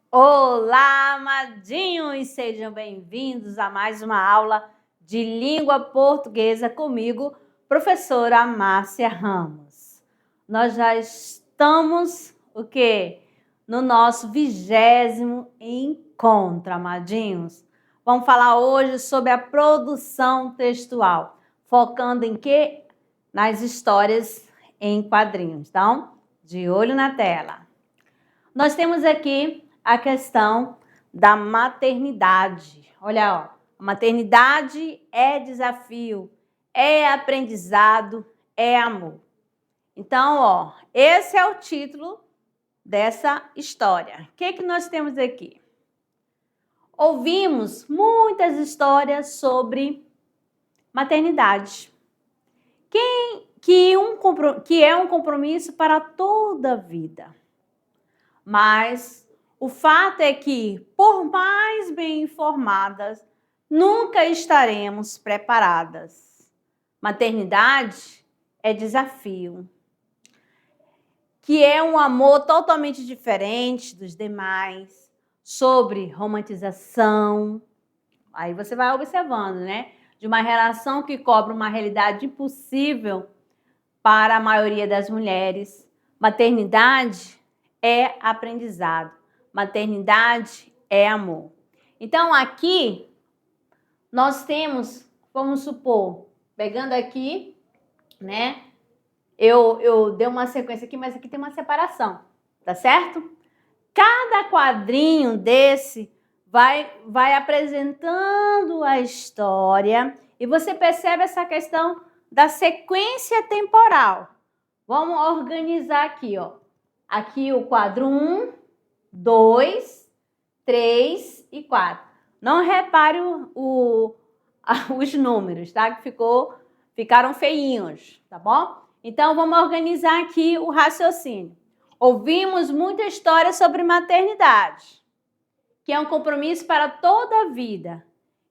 Olá, amadinhos! Sejam bem-vindos a mais uma aula de língua portuguesa comigo, professora Márcia Ramos. Nós já estamos, no nosso 20º encontro, amadinhos. Vamos falar hoje sobre a produção textual, focando em quê? Nas histórias em quadrinhos. Então, de olho na tela. Nós temos aqui a questão da maternidade. Olha, ó, a maternidade é desafio, é aprendizado, é amor. Então, ó, esse é o título dessa história. O que nós temos aqui? Ouvimos muitas histórias sobre maternidade, que é um compromisso para toda a vida. Mas o fato é que, por mais bem informadas, nunca estaremos preparadas. Maternidade é desafio, que é um amor totalmente diferente dos demais, sobre romantização. Aí você vai observando, né? De uma relação que cobra uma realidade impossível para a maioria das mulheres. Maternidade é aprendizado. Maternidade é amor. Então, aqui, nós temos, vamos supor, pegando aqui, né? Eu dei uma sequência aqui, mas aqui tem uma separação, tá certo? Cada quadrinho desse vai apresentando a história e você percebe essa questão da sequência temporal. Vamos organizar aqui, ó. Aqui o quadro 1, 2, 3 e 4. Não repare os números, tá? Que ficaram feinhos, tá bom? Então, vamos organizar aqui o raciocínio. Ouvimos muita história sobre maternidade, que é um compromisso para toda a vida,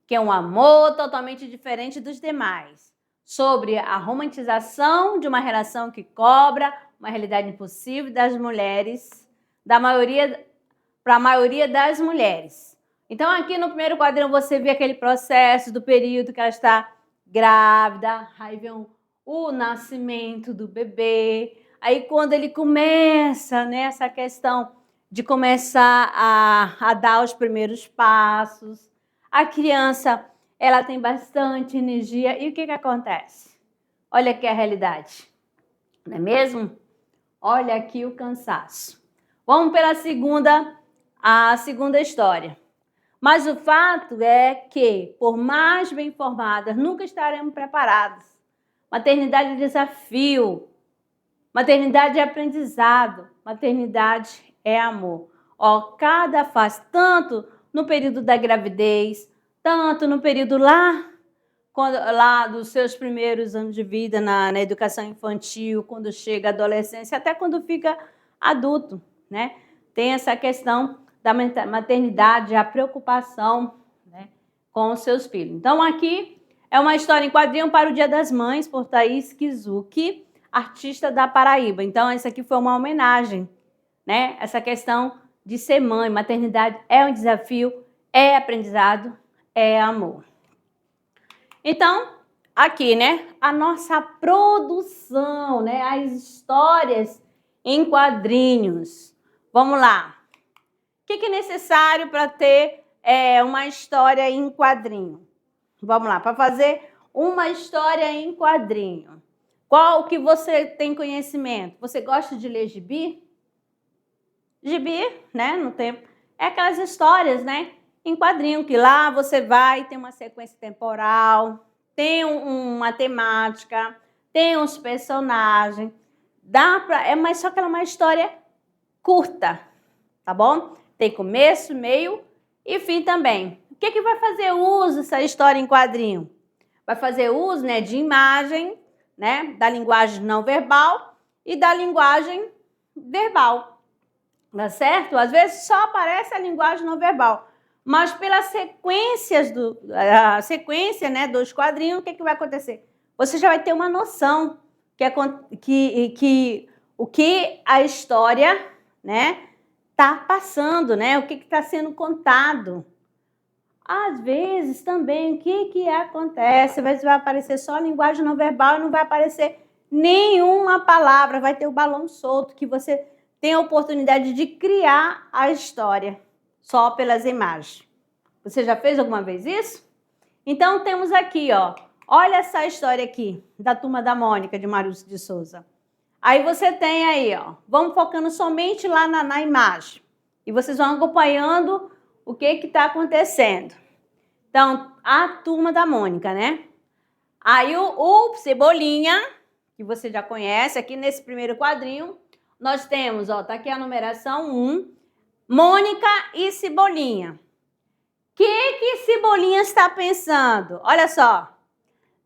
que é um amor totalmente diferente dos demais, sobre a romantização de uma relação que cobra uma realidade impossível das mulheres, para a maioria das mulheres. Então, aqui no primeiro quadrinho, você vê aquele processo do período que ela está grávida, aí vem o nascimento do bebê, aí quando ele começa, né, essa questão de começar a dar os primeiros passos, a criança, ela tem bastante energia, e o que acontece? Olha aqui a realidade, não é mesmo? Olha aqui o cansaço. Vamos pela a segunda história. Mas o fato é que, por mais bem informadas, nunca estaremos preparadas. Maternidade é desafio. Maternidade é aprendizado. Maternidade é amor. Ó, cada fase, tanto no período da gravidez, tanto no período lá dos seus primeiros anos de vida na educação infantil, quando chega a adolescência, até quando fica adulto, né? Tem essa questão da maternidade, a preocupação, né, com os seus filhos. Então, aqui é uma história em quadrinho para o Dia das Mães, por Thaís Kizuki, artista da Paraíba. Então, essa aqui foi uma homenagem, né? Essa questão de ser mãe, maternidade é um desafio, é aprendizado, é amor. Então, aqui, né, a nossa produção, né, as histórias em quadrinhos. Vamos lá. O que é necessário para ter uma história em quadrinho? Vamos lá, para fazer uma história em quadrinho. Qual que você tem conhecimento? Você gosta de ler gibi? Gibi, né, no tempo. É aquelas histórias, né, em quadrinho, que lá você vai ter uma sequência temporal, tem uma temática, tem uns personagens, mas só que ela é uma história curta, tá bom? Tem começo, meio e fim também. O que vai fazer uso dessa história em quadrinho? Vai fazer uso, né, de imagem, né, da linguagem não verbal e da linguagem verbal, tá certo? Às vezes só aparece a linguagem não verbal, mas pelas sequência, né, dos quadrinhos, o que vai acontecer? Você já vai ter uma noção o que a história, né, está passando, né? O que está sendo contado. Às vezes também, o que acontece? Às vezes vai aparecer só a linguagem não verbal e não vai aparecer nenhuma palavra, vai ter o balão solto, que você tem a oportunidade de criar a história só pelas imagens. Você já fez alguma vez isso? Então temos aqui, ó, olha essa história aqui, da Turma da Mônica, de Maurício de Souza. Aí você tem aí, ó, vamos focando somente lá na imagem. E vocês vão acompanhando o que está acontecendo. Então, a Turma da Mônica, né? Aí o Cebolinha, que você já conhece, aqui nesse primeiro quadrinho, nós temos, ó, tá aqui a numeração 1, Mônica e Cebolinha. O que Cebolinha está pensando? Olha só.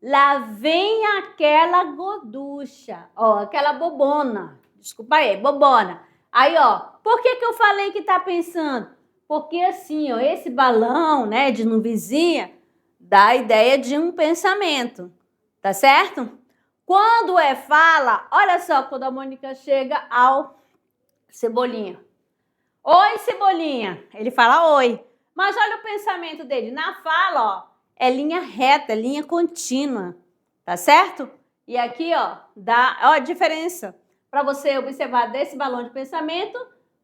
Lá vem aquela goducha, ó, aquela bobona. Desculpa aí, bobona. Aí, ó, por que eu falei que tá pensando? Porque assim, ó, esse balão, né, de nuvenzinha, dá a ideia de um pensamento, tá certo? Quando é fala, olha só, quando a Mônica chega ao Cebolinha. Oi, Cebolinha. Ele fala oi. Mas olha o pensamento dele. Na fala, ó, é linha reta, é linha contínua, tá certo? E aqui, ó, dá ó, a diferença para você observar desse balão de pensamento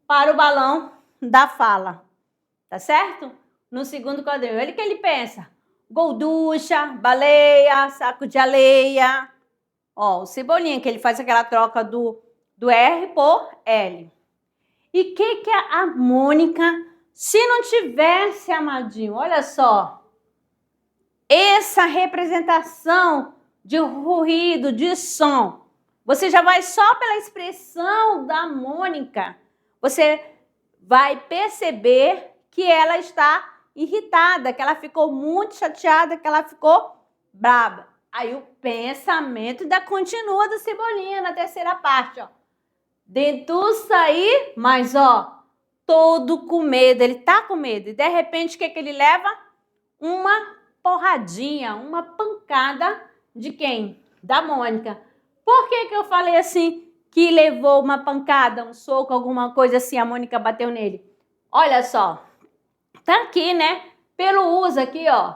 para o balão da fala, tá certo? No segundo quadrinho, ele que ele pensa, golducha, baleia, saco de areia. Ó, o Cebolinha, que ele faz aquela troca do R por L. E que a Mônica, se não tivesse amadinho, olha só, essa representação de ruído, de som, você já vai só pela expressão da Mônica, você vai perceber que ela está irritada, que ela ficou muito chateada, que ela ficou brava. Aí o pensamento ainda continua do Cebolinha na terceira parte, ó. Dentu sair, mas ó, todo com medo, ele tá com medo. E de repente, o que ele leva? Uma porradinha, uma pancada de quem? Da Mônica. Por que eu falei assim, que levou uma pancada, um soco, alguma coisa assim, a Mônica bateu nele? Olha só, tá aqui, né? Pelo uso aqui, ó,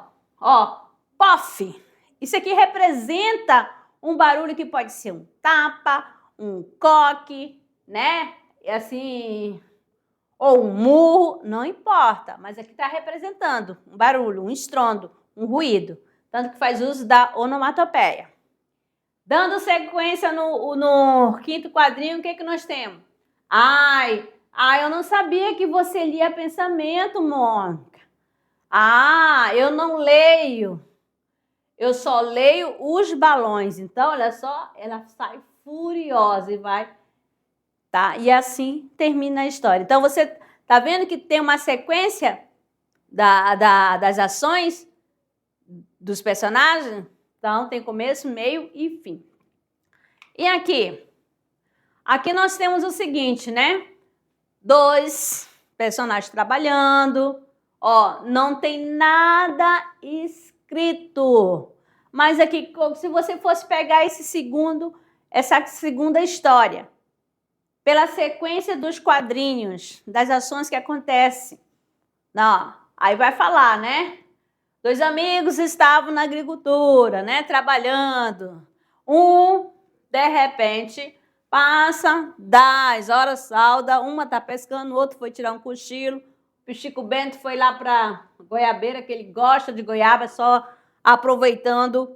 pof. Isso aqui representa um barulho que pode ser um tapa, um coque, né? Assim, ou um murro, não importa, mas aqui está representando um barulho, um estrondo, um ruído, tanto que faz uso da onomatopeia. Dando sequência no quinto quadrinho, o que nós temos? Ai, eu não sabia que você lia pensamento, Mônica. Ah, eu não leio. Eu só leio os balões. Então, olha só, ela sai furiosa e vai, tá? E assim termina a história. Então, você tá vendo que tem uma sequência das ações dos personagens? Então, tem começo, meio e fim. E aqui? Aqui nós temos o seguinte, né? 2 personagens trabalhando. Ó, não tem nada escrito. Mas aqui, se você fosse pegar essa segunda história, pela sequência dos quadrinhos, das ações que acontecem, não, aí vai falar, né? 2 amigos estavam na agricultura, né? Trabalhando. De repente, passa 10 horas, salda, uma tá pescando, o outro foi tirar um cochilo. O Chico Bento foi lá para goiabeira, que ele gosta de goiaba, só aproveitando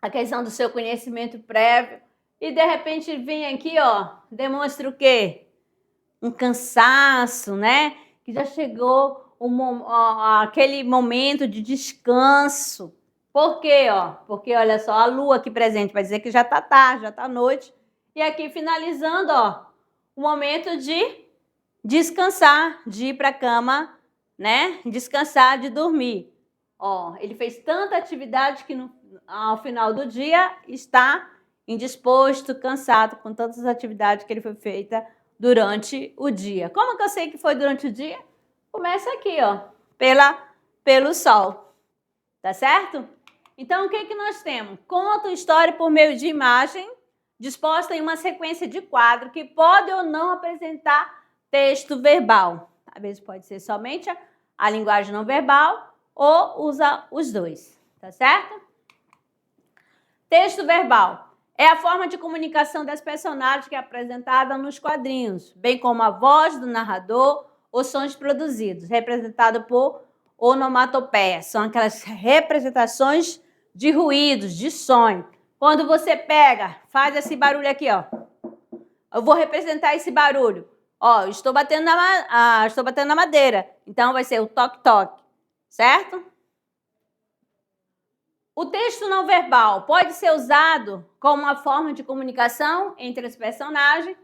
a questão do seu conhecimento prévio. E, de repente, vem aqui, ó, demonstra o quê? Um cansaço, né? Que já chegou aquele momento de descanso. Por quê, ó? Porque, olha só, a lua aqui presente vai dizer que já tá tarde, já tá noite. E aqui, finalizando, ó, o momento de descansar, de ir para a cama, né? Descansar, de dormir. Ó, ele fez tanta atividade que ao final do dia está indisposto, cansado com tantas atividades que ele foi feita durante o dia. Como que eu sei que foi durante o dia? Começa aqui, ó, pelo sol. Tá certo? Então, o que nós temos? Conta a história por meio de imagem, disposta em uma sequência de quadro que pode ou não apresentar texto verbal. Às vezes pode ser somente a linguagem não verbal ou usa os dois, tá certo? Texto verbal é a forma de comunicação das personagens que é apresentada nos quadrinhos, bem como a voz do narrador ou sons produzidos, representado por onomatopeia. São aquelas representações de ruídos, de som. Quando você pega, faz esse barulho aqui, ó. Eu vou representar esse barulho. Ó, estou batendo na madeira. Então, vai ser o toque-toque, certo? O texto não verbal pode ser usado como uma forma de comunicação entre os personagens,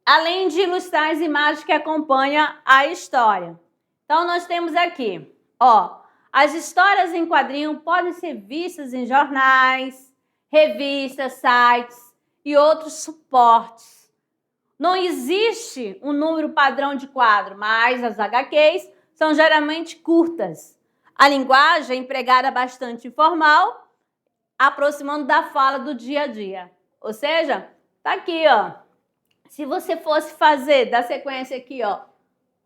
além de ilustrar as imagens que acompanham a história. Então, nós temos aqui, ó, as histórias em quadrinho podem ser vistas em jornais, revistas, sites e outros suportes. Não existe um número padrão de quadro, mas as HQs são geralmente curtas. A linguagem empregada é bastante informal, aproximando da fala do dia a dia. Ou seja, tá aqui, ó. Se você fosse fazer da sequência aqui, ó,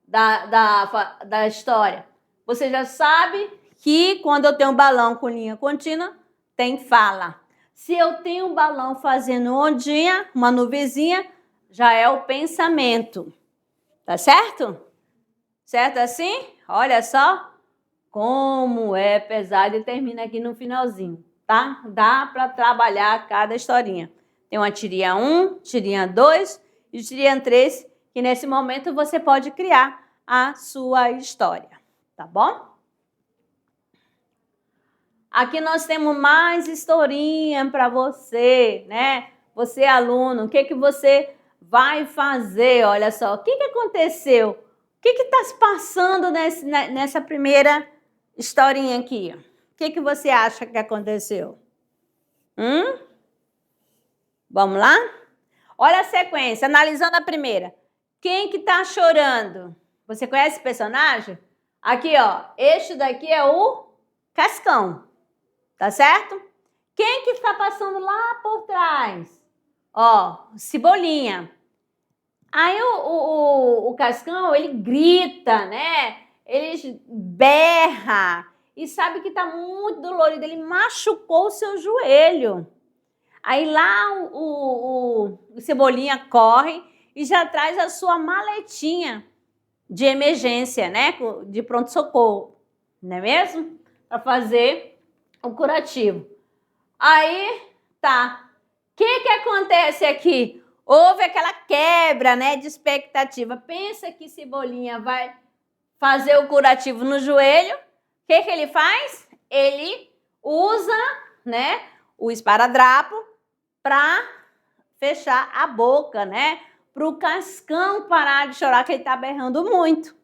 da história, você já sabe que quando eu tenho um balão com linha contínua, tem fala. Se eu tenho um balão fazendo ondinha, uma nuvenzinha, já é o pensamento. Tá certo? Certo assim? Olha só como é pesado e termina aqui no finalzinho, tá? Dá para trabalhar cada historinha. Tem uma tirinha 1, tirinha 2 e tirinha 3, que nesse momento você pode criar a sua história, tá bom? Aqui nós temos mais historinha para você, né? Você, aluno, o que que você vai fazer? Olha só, o que que aconteceu? O que que está se passando nessa primeira historinha aqui? O que que você acha que aconteceu? Vamos lá? Olha a sequência, analisando a primeira. Quem que está chorando? Você conhece o personagem? Aqui, ó, este daqui é o Cascão, tá certo? Quem que está passando lá por trás? Ó, Cebolinha. Aí o Cascão, ele grita, né? Ele berra e sabe que está muito dolorido. Ele machucou o seu joelho. Aí lá o Cebolinha corre e já traz a sua maletinha de emergência, né? De pronto-socorro, não é mesmo? Para fazer o curativo. Aí, tá. O que acontece aqui? Houve aquela quebra, né, de expectativa. Pensa que Cebolinha vai fazer o curativo no joelho. O que ele faz? Ele usa, né, o esparadrapo para fechar a boca, né? Para o Cascão parar de chorar, que ele está berrando muito.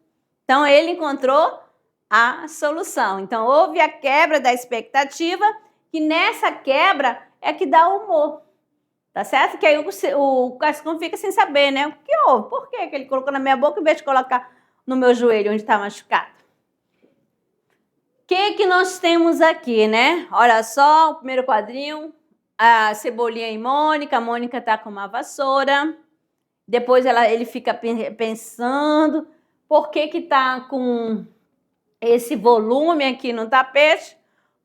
Então, ele encontrou a solução. Então, houve a quebra da expectativa, que nessa quebra é que dá o humor. Tá certo? Que aí o Cascão fica sem saber, né? O que houve? Por que ele colocou na minha boca em vez de colocar no meu joelho, onde está machucado? O que nós temos aqui, né? Olha só, o primeiro quadrinho, a Cebolinha e Mônica. A Mônica tá com uma vassoura. Depois ele fica pensando por que tá com esse volume aqui no tapete.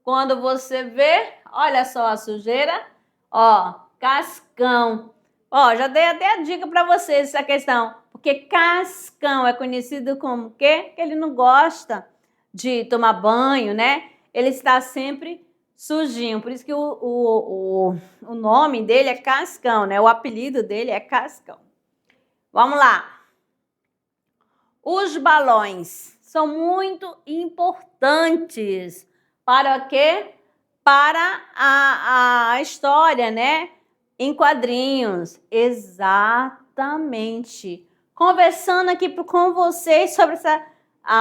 Quando você vê, olha só a sujeira, ó, Cascão. Ó, já dei até a dica para vocês essa questão, porque Cascão é conhecido como o quê? Que ele não gosta de tomar banho, né? Ele está sempre sujinho, por isso que o nome dele é Cascão, né? O apelido dele é Cascão. Vamos lá. Os balões são muito importantes para o quê? Para a história, né? Em quadrinhos. Exatamente. Conversando aqui com vocês sobre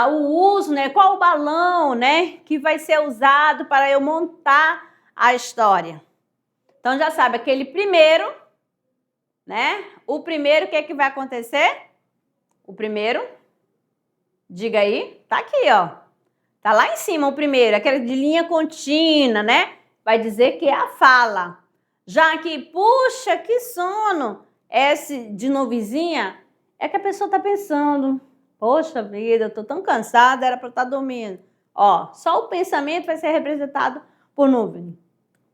o uso, né? Qual o balão, né? Que vai ser usado para eu montar a história. Então, já sabe, aquele primeiro, né? O primeiro, o que é que vai acontecer? O primeiro, diga aí, tá aqui, ó. Tá lá em cima o primeiro, aquela de linha contínua, né? Vai dizer que é a fala. Já que, puxa, que sono, esse de novizinha é que a pessoa está pensando, poxa vida, eu estou tão cansada, era para estar dormindo. Ó, só o pensamento vai ser representado por nuvem,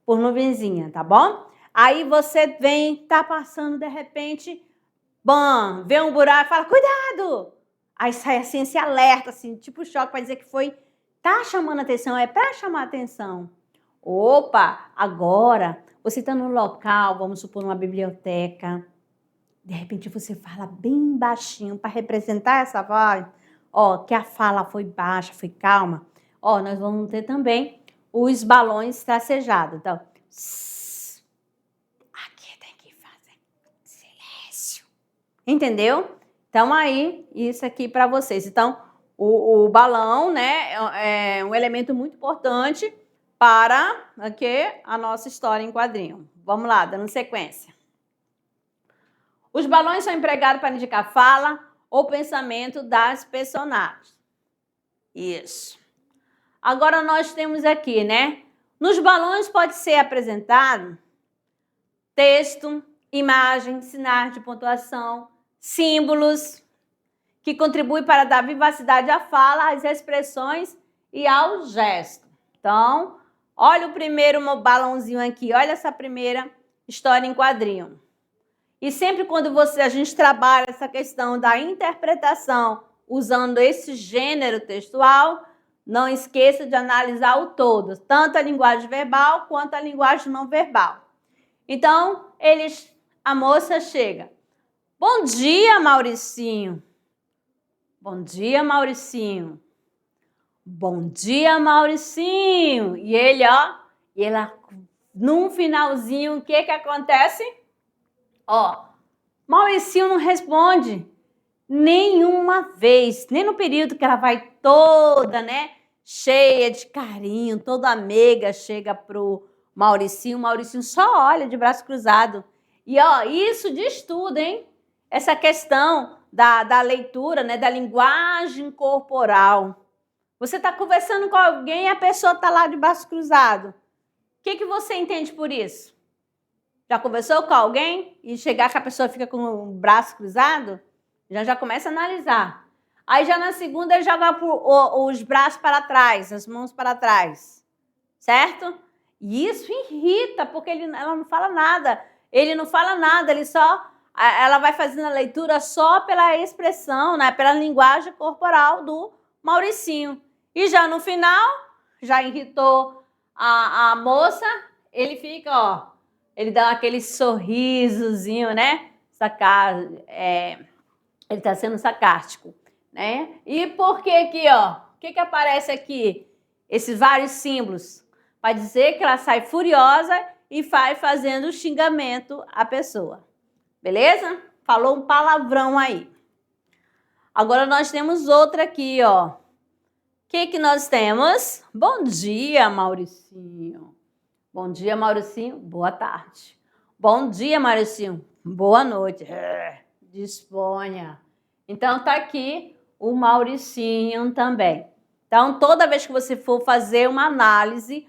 por nuvenzinha, tá bom? Aí você vem, tá passando de repente, bam, vê um buraco, fala, cuidado! Aí sai assim, esse alerta, assim, tipo choque, para dizer que foi, tá chamando atenção, é para chamar atenção. Opa, agora você está num local, vamos supor, numa biblioteca, de repente você fala bem baixinho para representar essa voz, ó, que a fala foi baixa, foi calma. Ó, nós vamos ter também os balões tracejados. Então, aqui tem que fazer silêncio. Entendeu? Então, aí, isso aqui para vocês. Então, o balão, né, é um elemento muito importante para a nossa história em quadrinho. Vamos lá, dando sequência. Os balões são empregados para indicar fala ou pensamento das personagens. Isso. Agora nós temos aqui, né? Nos balões pode ser apresentado texto, imagem, sinais de pontuação, símbolos, que contribuem para dar vivacidade à fala, às expressões e ao gesto. Então, olha o primeiro balãozinho aqui, olha essa primeira história em quadrinho. E sempre quando a gente trabalha essa questão da interpretação usando esse gênero textual, não esqueça de analisar o todo, tanto a linguagem verbal quanto a linguagem não verbal. Então, a moça chega. Bom dia, Mauricinho. Bom dia, Mauricinho. Bom dia, Mauricinho. E ele, ó, num finalzinho, o que acontece? Ó, Mauricinho não responde nenhuma vez, nem no período que ela vai toda, né, cheia de carinho, toda meiga, chega pro Mauricinho, o Mauricinho só olha de braço cruzado. E, ó, isso diz tudo, hein? Essa questão da leitura, né, da linguagem corporal. Você está conversando com alguém e a pessoa está lá de braço cruzado. O que você entende por isso? Já conversou com alguém e chegar que a pessoa fica com o braço cruzado? Já começa a analisar. Aí já na segunda ele joga os braços para trás, as mãos para trás. Certo? E isso irrita, porque ela não fala nada. Ele não fala nada, ela vai fazendo a leitura só pela expressão, né, pela linguagem corporal do Mauricinho. E já no final, já irritou a moça, ele fica, ó, ele dá aquele sorrisozinho, né? Ele está sendo sarcástico, né? E por que aqui, ó? O que aparece aqui? Esses vários símbolos. Para dizer que ela sai furiosa e vai fazendo xingamento à pessoa. Beleza? Falou um palavrão aí. Agora nós temos outra aqui, ó. O que nós temos? Bom dia, Mauricinho. Bom dia, Mauricinho. Boa tarde. Bom dia, Mauricinho. Boa noite. Disponha. Então, tá aqui o Mauricinho também. Então, toda vez que você for fazer uma análise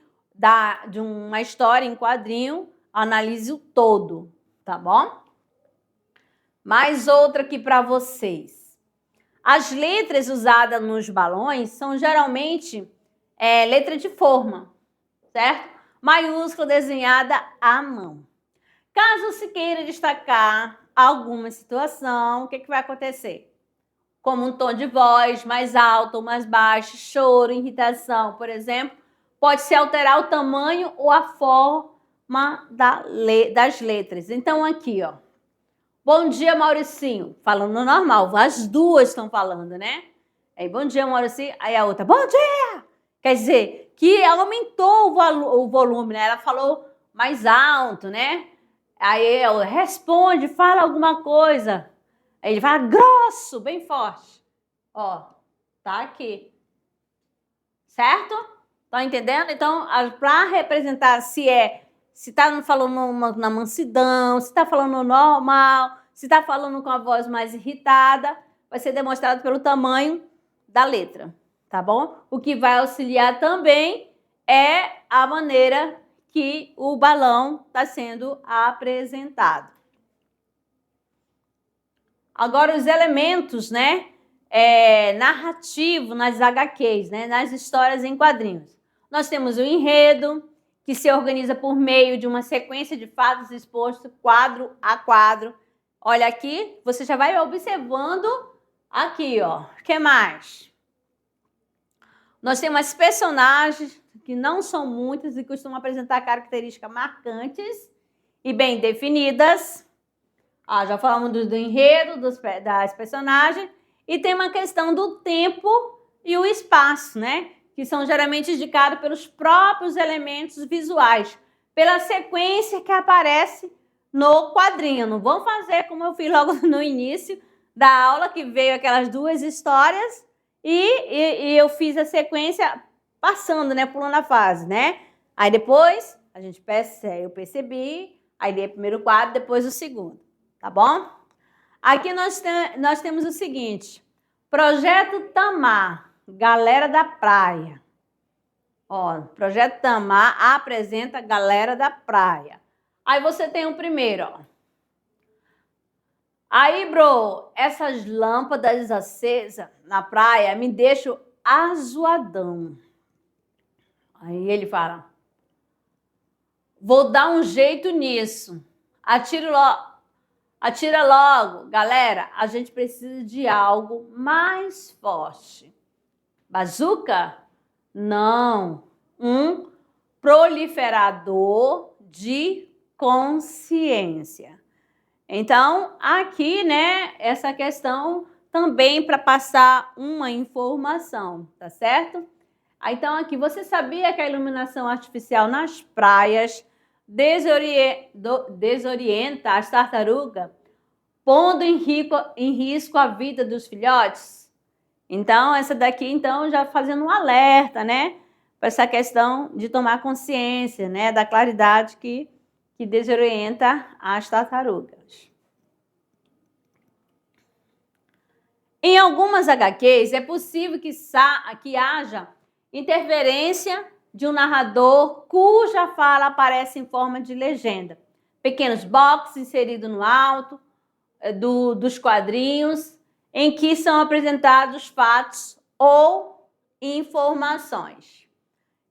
de uma história em quadrinho, analise o todo, tá bom? Mais outra aqui para vocês. As letras usadas nos balões são geralmente letra de forma, certo? Maiúscula desenhada à mão. Caso se queira destacar alguma situação, o que vai acontecer? Como um tom de voz mais alto ou mais baixo, choro, irritação, por exemplo, pode-se alterar o tamanho ou a forma das letras. Então, aqui, ó. Bom dia, Mauricinho. Falando normal, as duas estão falando, né? Aí, bom dia, Mauricinho. Aí a outra, bom dia! Quer dizer, que ela aumentou o volume, né? Ela falou mais alto, né? Aí ela responde, fala alguma coisa. Aí ele fala grosso, bem forte. Ó, tá aqui. Certo? Tá entendendo? Então, para representar se tá falando na mansidão, se tá falando normal, se tá falando com a voz mais irritada, vai ser demonstrado pelo tamanho da letra, tá bom? O que vai auxiliar também é a maneira que o balão está sendo apresentado. Agora, os elementos, né, narrativo nas HQs, né, nas histórias em quadrinhos. Nós temos o enredo, que se organiza por meio de uma sequência de fatos expostos quadro a quadro. Olha aqui, você já vai observando aqui, ó. O que mais? Nós temos as personagens, que não são muitas e costumam apresentar características marcantes e bem definidas. Já falamos do enredo, das personagens. E tem uma questão do tempo e o espaço, né? Que são geralmente indicados pelos próprios elementos visuais, pela sequência que aparece no quadrinho. Não vamos fazer como eu fiz logo no início da aula, que veio aquelas duas histórias e eu fiz a sequência passando, né? Pulando a fase, né? Aí depois eu percebi, aí li o primeiro quadro, depois o segundo. Tá bom? Aqui nós temos o seguinte, Projeto Tamar, Galera da Praia. Ó, Projeto Tamar apresenta Galera da Praia. Aí você tem o primeiro, ó. Aí, bro, essas lâmpadas acesas na praia me deixam azoadão. Aí ele fala, vou dar um jeito nisso. Atira logo, galera, a gente precisa de algo mais forte. Bazuca? Não. Um proliferador de consciência. Então, aqui, né, essa questão também para passar uma informação, tá certo? Então, aqui, você sabia que a iluminação artificial nas praias desorienta as tartarugas, pondo em risco a vida dos filhotes? Então, essa daqui, então, já fazendo um alerta, né? Para essa questão de tomar consciência, né? Da claridade que desorienta as tartarugas. Em algumas HQs, é possível que haja interferência de um narrador cuja fala aparece em forma de legenda. Pequenos boxes inseridos no alto dos quadrinhos, em que são apresentados fatos ou informações.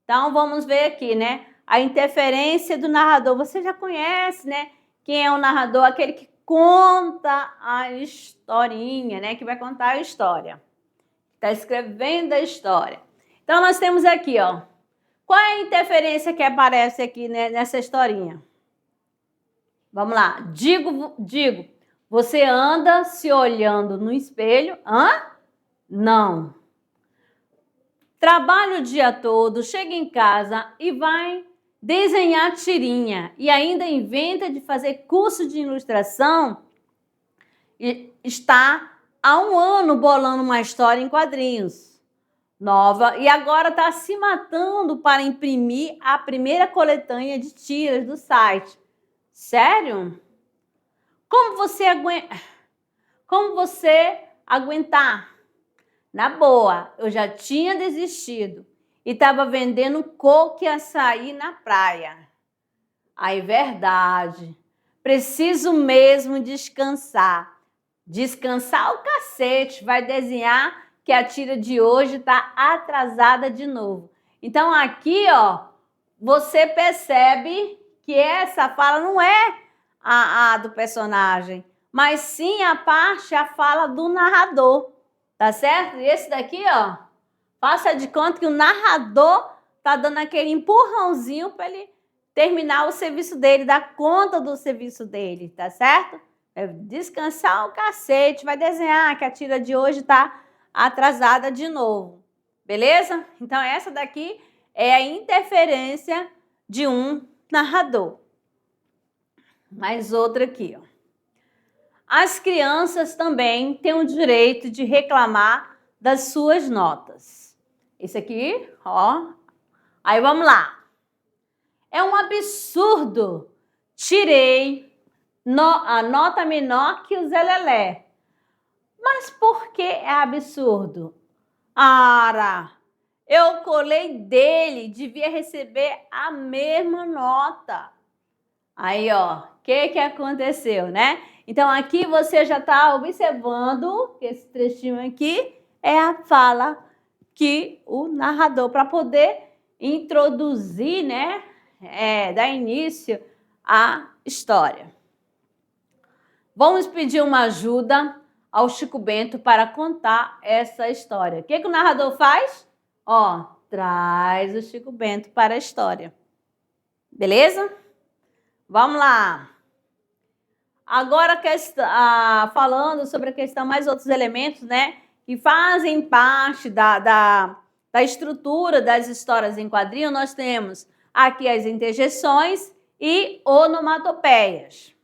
Então, vamos ver aqui, né? A interferência do narrador. Você já conhece, né? Quem é o narrador? Aquele que conta a historinha, né? Que vai contar a história. Está escrevendo a história. Então, nós temos aqui, ó. Qual é a interferência que aparece aqui, né, nessa historinha? Vamos lá. Digo. Você anda se olhando no espelho? Não. Trabalha o dia todo, chega em casa e vai desenhar tirinha e ainda inventa de fazer curso de ilustração e está há 1 ano bolando uma história em quadrinhos nova e agora está se matando para imprimir a primeira coletânea de tiras do site. Sério? Como você aguentar? Na boa, eu já tinha desistido e estava vendendo coco e açaí na praia. Aí, verdade. Preciso mesmo descansar. Descansar o cacete. Vai desenhar que a tira de hoje está atrasada de novo. Então, aqui, ó, você percebe que essa fala não é a do personagem, mas sim a fala do narrador. Tá certo? E esse daqui, ó, faça de conta que o narrador tá dando aquele empurrãozinho para ele terminar o serviço dele, dar conta do serviço dele, tá certo? Descansar o cacete, vai desenhar que a tira de hoje tá atrasada de novo. Beleza? Então, essa daqui é a interferência de um narrador. Mais outra aqui, ó. As crianças também têm o direito de reclamar das suas notas. Esse aqui, ó. Aí vamos lá. É um absurdo. Tirei a nota menor que o Zé Lelé. Mas por que é absurdo? Eu colei dele, devia receber a mesma nota. Aí, ó, que aconteceu, né? Então, aqui você já está observando que esse trechinho aqui é a fala que o narrador, para poder introduzir, né, dar início à história. Vamos pedir uma ajuda ao Chico Bento para contar essa história. O que o narrador faz? Ó, traz o Chico Bento para a história. Beleza? Vamos lá. Agora, falando sobre a questão, mais outros elementos, né, que fazem parte da estrutura das histórias em quadrinho, nós temos aqui as interjeições e onomatopeias.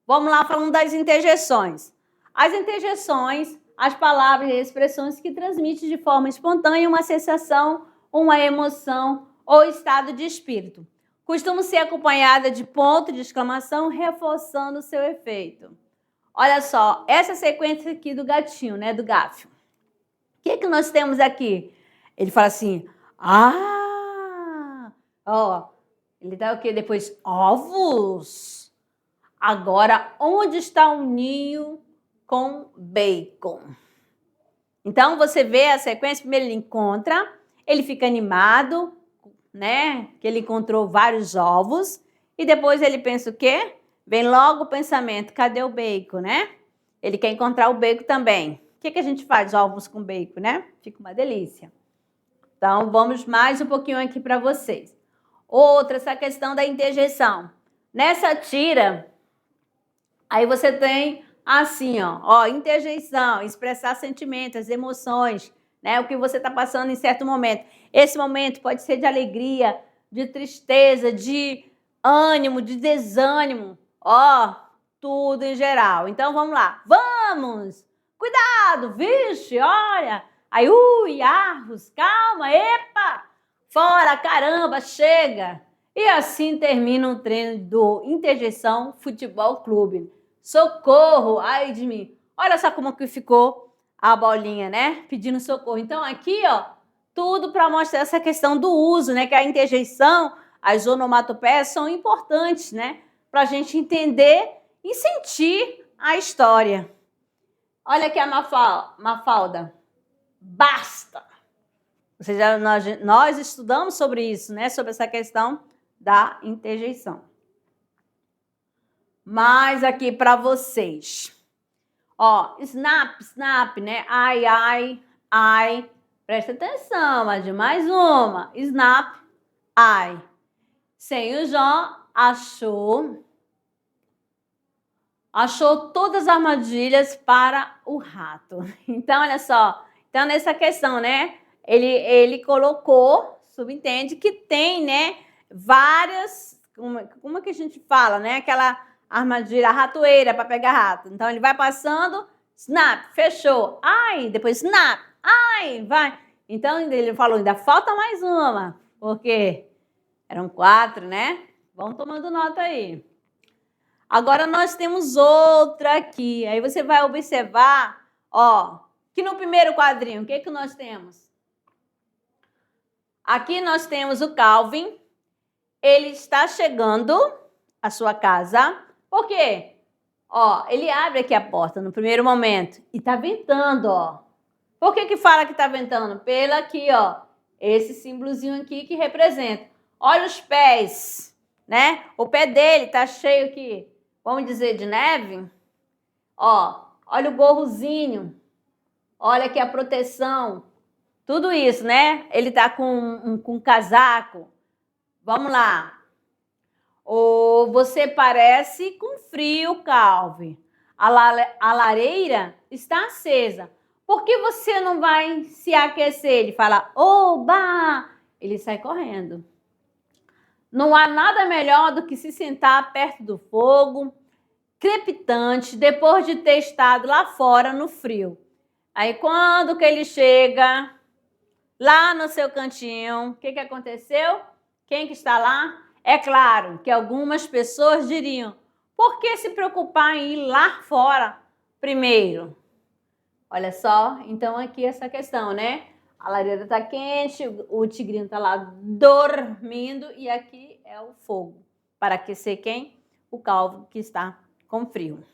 Vamos lá falando das interjeições. As interjeições, as palavras e expressões que transmitem de forma espontânea uma sensação, uma emoção ou estado de espírito. Costumam ser acompanhada de ponto de exclamação, reforçando o seu efeito. Olha só, essa sequência aqui do gatinho, né, do Gáfio. O que nós temos aqui? Ele fala assim, ó, ele dá o quê? Depois, ovos. Agora, onde está o ninho com bacon? Então, você vê a sequência, primeiro ele encontra, ele fica animado, né? Que ele encontrou vários ovos, e depois ele pensa o quê? Vem logo o pensamento, cadê o bacon, né? Ele quer encontrar o bacon também. O que a gente faz, ovos com bacon, né? Fica uma delícia. Então, vamos mais um pouquinho aqui para vocês. Outra, essa questão da interjeição. Nessa tira, aí você tem assim, ó, interjeição, expressar sentimentos, emoções, né? O que você está passando em certo momento. Esse momento pode ser de alegria, de tristeza, de ânimo, de desânimo, ó, tudo em geral. Então, vamos lá. Vamos! Cuidado, vixe, olha. Aí, arros, calma, epa! Fora, caramba, chega! E assim termina o treino do Interjeição Futebol Clube. Socorro, ai de mim. Olha só como que ficou a bolinha, né? Pedindo socorro. Então, aqui, ó, tudo para mostrar essa questão do uso, né? Que a interjeição, as onomatopeias são importantes, né? Para a gente entender e sentir a história. Olha aqui a Mafalda. Basta! Ou seja, nós estudamos sobre isso, né? Sobre essa questão da interjeição. Mais aqui para vocês. Ó, snap, né? Ai. Presta atenção, mas de mais uma. Snap, ai. Sem o Jó, achou todas as armadilhas para o rato. Então, olha só. Então, nessa questão, né? Ele colocou, subentende, que tem, né? Várias... Como é que a gente fala, né? Aquela armadilha, a ratoeira para pegar rato. Então, ele vai passando, snap, fechou. Ai, depois snap, ai, vai. Então, ele falou, ainda falta mais uma. Porque eram 4, né? Vão tomando nota aí. Agora, nós temos outra aqui. Aí, você vai observar, ó, que no primeiro quadrinho, o que nós temos? Aqui nós temos o Calvin. Ele está chegando à sua casa. Por quê? Ó, ele abre aqui a porta no primeiro momento e tá ventando, ó. Por que fala que tá ventando? Pela aqui, ó, esse símbolozinho aqui que representa. Olha os pés, né? O pé dele tá cheio aqui, vamos dizer, de neve. Ó, olha o gorrozinho. Olha aqui a proteção. Tudo isso, né? Ele tá com um casaco. Vamos lá. Ou você parece com frio, Calvin. A lareira está acesa. Por que você não vai se aquecer? Ele fala, oba! Ele sai correndo. Não há nada melhor do que se sentar perto do fogo, crepitante, depois de ter estado lá fora no frio. Aí quando que ele chega lá no seu cantinho, o que aconteceu? Quem que está lá? É claro que algumas pessoas diriam, por que se preocupar em ir lá fora primeiro? Olha só, então aqui essa questão, né? A lareira está quente, o tigrinho está lá dormindo e aqui é o fogo. Para aquecer quem? o calvo que está com frio.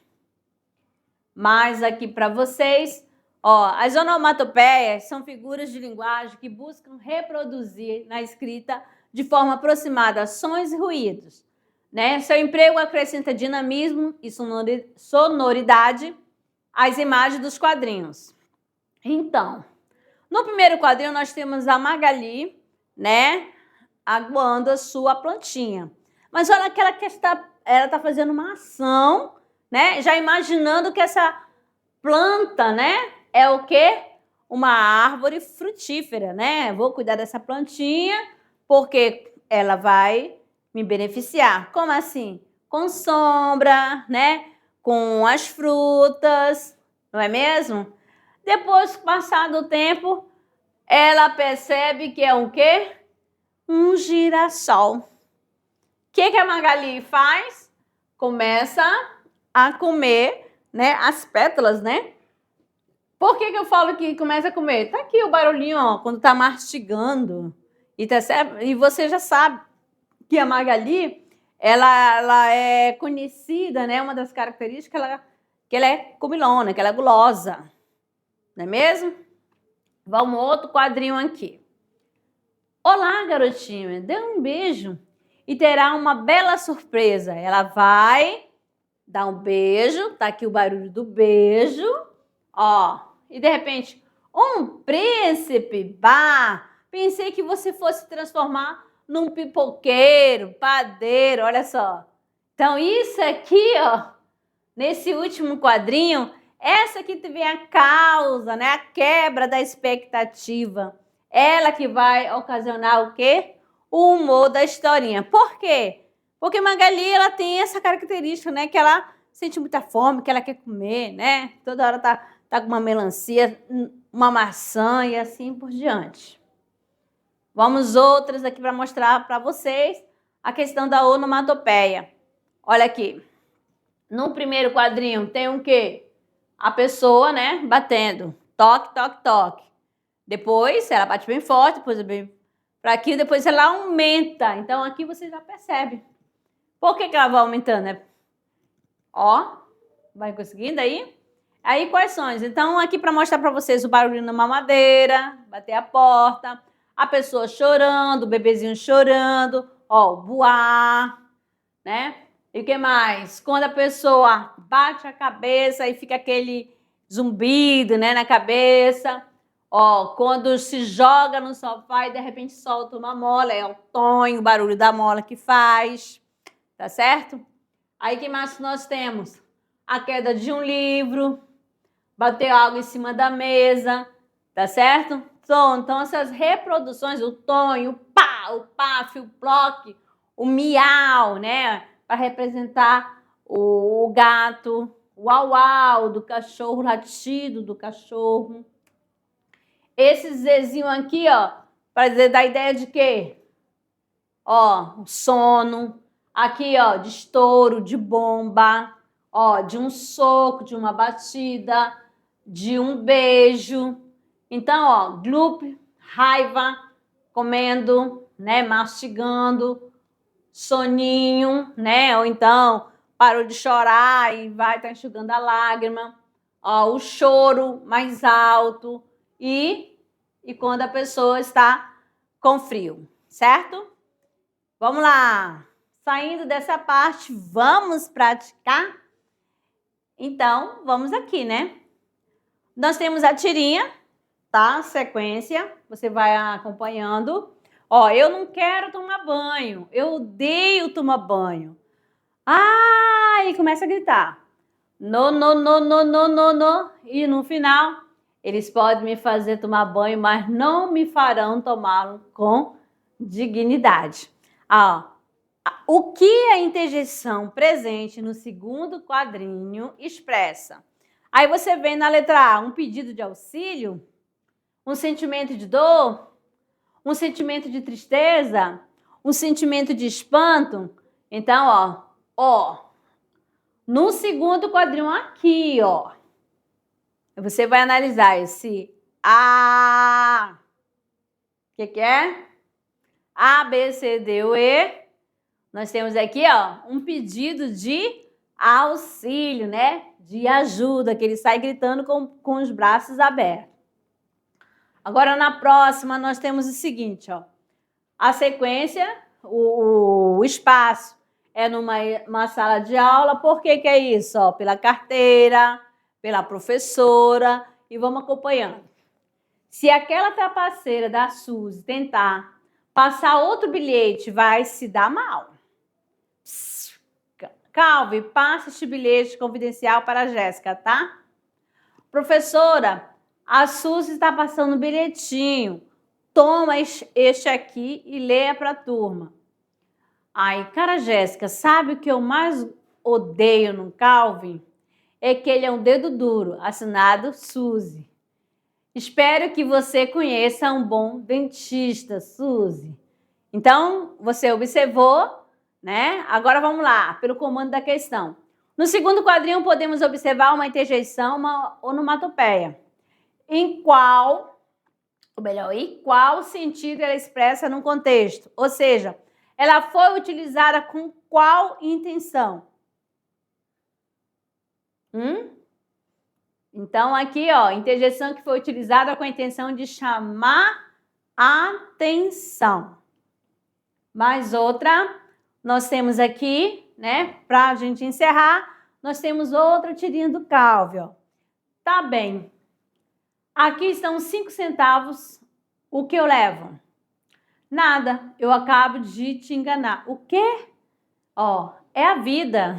Mas aqui para vocês, ó, as onomatopeias são figuras de linguagem que buscam reproduzir na escrita de forma aproximada sons e ruídos, né? Seu emprego acrescenta dinamismo e sonoridade às imagens dos quadrinhos. Então, no primeiro quadrinho nós temos a Magali, né, aguando a sua plantinha. Mas olha que ela está fazendo uma ação, né, já imaginando que essa planta, né, é o quê? Uma árvore frutífera, né? Vou cuidar dessa plantinha porque ela vai me beneficiar. Como assim? Com sombra, né? Com as frutas, não é mesmo? Depois, passado o tempo, ela percebe que é um quê? Um girassol. O que a Magali faz? Começa a comer, né, as pétalas, né? Por que eu falo que começa a comer? Tá aqui o barulhinho, ó, quando tá mastigando. E, tá certo? E você já sabe que a Magali, ela é conhecida, né? Uma das características que ela é comilona, que ela é gulosa. Não é mesmo? Vamos outro quadrinho aqui. Olá, garotinho, dê um beijo e terá uma bela surpresa. Ela vai dar um beijo, tá aqui o barulho do beijo, ó. E de repente, um príncipe, bah, pensei que você fosse transformar num pipoqueiro, padeiro, olha só. Então isso aqui, ó, nesse último quadrinho, essa que vem a causa, né, a quebra da expectativa. Ela que vai ocasionar o quê? O humor da historinha. Por quê? Porque Magali, ela tem essa característica, né, que ela sente muita fome, que ela quer comer, né? Toda hora tá com uma melancia, uma maçã e assim por diante. Vamos outras aqui para mostrar para vocês a questão da onomatopeia. Olha aqui. No primeiro quadrinho tem o quê? A pessoa, né, batendo. Toque, toque, toque. Depois ela bate bem forte, depois bem para aqui, depois ela aumenta. Então aqui você já percebe. Por que ela vai aumentando, né? Ó, vai conseguindo aí? Aí quais são? Então aqui para mostrar para vocês o barulho na mamadeira, bater a porta, a pessoa chorando, o bebezinho chorando, ó, o buar, né? E o que mais? Quando a pessoa bate a cabeça e fica aquele zumbido, né, na cabeça. Ó, quando se joga no sofá e de repente solta uma mola, é o tonho, o barulho da mola que faz, tá certo? Aí que mais nós temos? A queda de um livro, bater algo em cima da mesa, tá certo? Então essas reproduções, o tonho, o paf, o ploc, o miau, né? Para representar o gato, o au-au do cachorro, o latido do cachorro. Esse zezinho aqui, ó, para dizer da ideia de quê? Ó, o sono. Aqui, ó, de estouro, de bomba, ó, de um soco, de uma batida, de um beijo. Então, ó, glup, raiva, comendo, né, mastigando, soninho, né, ou então parou de chorar e vai estar enxugando a lágrima. Ó, o choro mais alto e quando a pessoa está com frio, certo? Vamos lá. Saindo dessa parte, vamos praticar? Então, vamos aqui, né? Nós temos a tirinha, tá? Sequência, você vai acompanhando. Ó, eu não quero tomar banho, eu odeio tomar banho. Ah, e começa a gritar. No, no, no, no, no, no, no. E no final, eles podem me fazer tomar banho, mas não me farão tomá-lo com dignidade. Ah, o que a interjeição presente no segundo quadrinho expressa? Aí você vê na letra A um pedido de auxílio, um sentimento de dor, um sentimento de tristeza, um sentimento de espanto. Então, ó, no segundo quadrinho aqui, ó, você vai analisar esse A. O que é? A, B, C, D, U, E. Nós temos aqui, ó, um pedido de auxílio, né? De ajuda, que ele sai gritando com os braços abertos. Agora, na próxima, nós temos o seguinte, ó. A sequência, o espaço é numa sala de aula. Por que que é isso? Ó, pela carteira, pela professora, e vamos acompanhando. Se aquela trapaceira da Suzy tentar passar outro bilhete, vai se dar mal. Calvi, passa este bilhete confidencial para a Jéssica, tá? Professora, a Suzy está passando um bilhetinho. Toma este aqui e leia para a turma. Ai, cara, Jéssica, sabe o que eu mais odeio no Calvin? É que ele é um dedo duro, assinado Suzy. Espero que você conheça um bom dentista, Suzy. Então, você observou, né? Agora vamos lá, pelo comando da questão. No segundo quadrinho, podemos observar uma interjeição, uma onomatopeia. Em qual sentido ela expressa no contexto? Ou seja, ela foi utilizada com qual intenção? Então, aqui, ó, interjeição que foi utilizada com a intenção de chamar atenção. Mais outra, nós temos aqui, né, para a gente encerrar, nós temos outra tirinha do Calvi, ó. Tá bem. Aqui estão 5 centavos. O que eu levo? Nada. Eu acabo de te enganar. O quê? Ó, é a vida.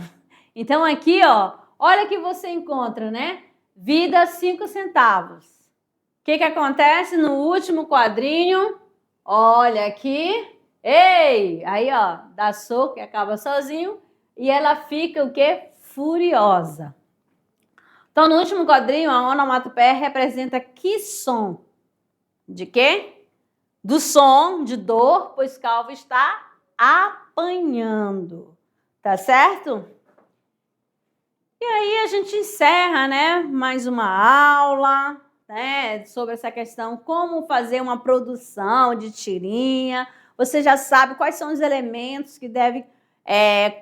Então, aqui, ó, olha que você encontra, né? Vida, 5 centavos. O que que acontece no último quadrinho? Olha aqui. Ei! Aí, ó, dá soco e acaba sozinho. E ela fica o quê? Furiosa. Então, no último quadrinho, a onomatopeia representa que som? De quê? Do som de dor, pois Calvi está apanhando. Tá certo? E aí a gente encerra, né, mais uma aula, né, sobre essa questão, como fazer uma produção de tirinha. Você já sabe quais são os elementos que deve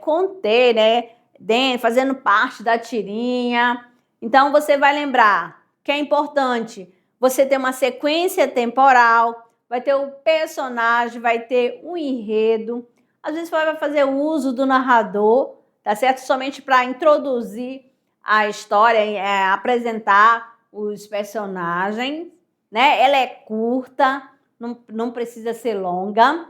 conter, né, fazendo parte da tirinha. Então, você vai lembrar que é importante você ter uma sequência temporal, vai ter o personagem, vai ter um enredo. Às vezes, você vai fazer o uso do narrador, tá certo? Somente para introduzir a história, apresentar os personagens, né? Ela é curta, não precisa ser longa.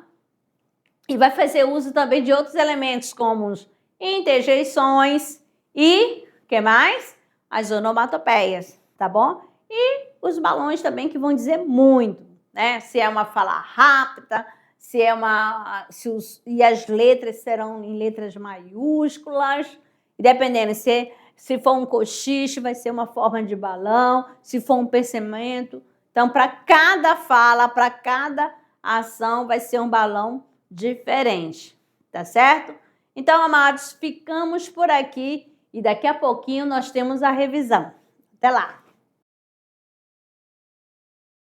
E vai fazer uso também de outros elementos, como interjeições e, o que mais? As onomatopeias, tá bom? E os balões também, que vão dizer muito, né? Se é uma fala rápida, e as letras serão em letras maiúsculas, e dependendo, se for um cochicho, vai ser uma forma de balão, se for um pensamento. Então, para cada fala, para cada ação, vai ser um balão diferente, tá certo? Então, amados, ficamos por aqui e daqui a pouquinho nós temos a revisão. Até lá!